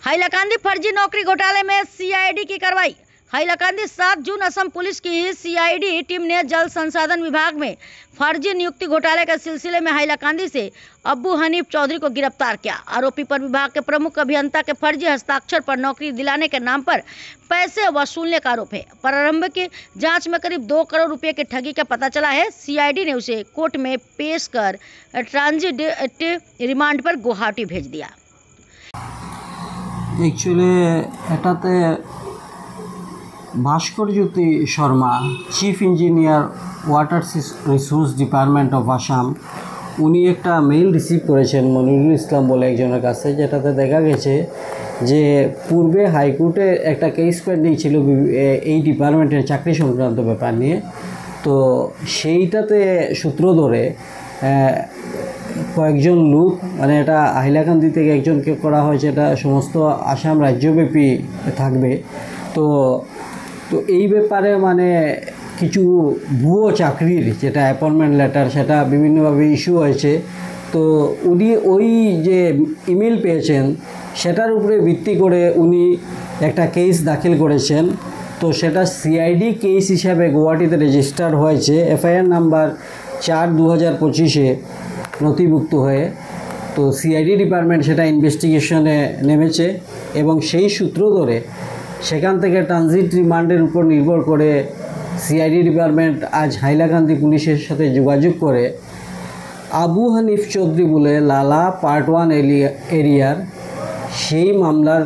हाइलाकांदी फर्जी नौकरी घोटाले में सीआईडी की कार्रवाई। हाइलाकांदी 7 जून असम पुलिस की सीआईडी टीम ने जल संसाधन विभाग में फर्जी नियुक्ति घोटाले के सिलसिले में हाइलाकांदी से अब्बू हनीफ चौधरी को गिरफ्तार किया। आरोपी पर विभाग के प्रमुख अभियंता के फर्जी हस्ताक्षर पर नौकरी दिलाने के नाम पर पैसे वसूलने का आरोप है। प्रारंभिक जांच में करीब 2 करोड़ रुपए की ठगी का पता चला है। सीआईडी ने उसे कोर्ट में पेश कर ट्रांजिट रिमांड पर गुवाहाटी भेज दिया। एक्चुअली एटाते Bhaskar Jyoti Sharma chief engineer water resource department of Assam उनी एक मेल रिसिव करेছেন মনিরুল ইসলাম বলে একজনের কাছে, যেটাতে দেখা গেছে যে পূর্বে হাইকোর্টে একটা কেস পেন্ডিং ছিল এই ডিপার্টমেন্টের চাকরি সংক্রান্ত ব্যাপার নিয়ে। তো সেইটাতে সূত্র ধরে কয়েকজন লোক মানে এটা হাইলাকান্দি থেকে একজনকে করা হয়েছে, এটা সমস্ত আসাম রাজ্যব্যাপী থাকবে। তো তো এই ব্যাপারে মানে কিছু ভুয়ো চাকরির যেটা অ্যাপয়েন্টমেন্ট লেটার সেটা বিভিন্নভাবে ইস্যু হয়েছে। তো উনি ওই যে ইমেল পেয়েছেন সেটার উপরে ভিত্তি করে উনি একটা কেস দাখিল করেছেন। তো সেটা সিআইডি কেস হিসাবে গুয়াহাটিতে রেজিস্টার হয়েছে, এফআইআর নাম্বার 4/2025-এ নথিভুক্ত হয়ে। তো সিআইডি ডিপার্টমেন্ট সেটা ইনভেস্টিগেশনে নেমেছে এবং সেই সূত্র ধরে সেখান থেকে ট্রানজিট রিমান্ডের উপর নির্ভর করে সিআইডি ডিপার্টমেন্ট আজ হাইলাকান্দি পুলিশের সাথে যোগাযোগ করে আবু হানিফ চৌধুরী বলে লালা পার্ট 1 এরিয়ার সেই মামলার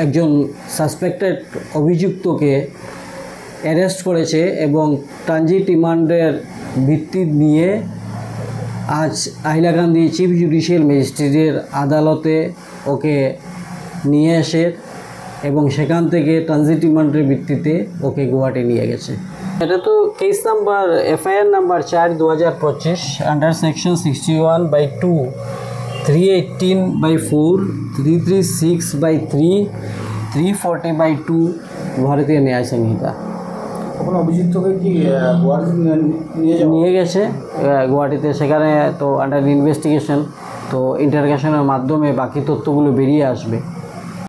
একজন সাসপেক্টেড অভিযুক্তকে অ্যারেস্ট করেছে এবং ট্রানজিট রিমান্ডের ভিত্তি নিয়ে আজ হাইলাকান্দি চিফ জুডিশিয়াল ম্যাজিস্ট্রেটের আদালতে ওকে নিয়ে আসে এবং সেখান থেকে ট্রানজিট রিমান্ডের ভিত্তিতে ওকে গুয়াহাটি নিয়ে গেছে। এটা তো case number FIR number 4/2025 under section 61/2, 318/4, 336/3, 340/2 ভারতীয় ন্যায় সংহিতা। কোনো অভিযুক্তকে কি গুয়াহাটি নিয়ে গেছে গুয়াহাটিতে, সেখানে তো আন্ডার ইনভেস্টিগেশন, তো ইন্টারোগেশনের মাধ্যমে বাকি তথ্যগুলো বেরিয়ে আসবে।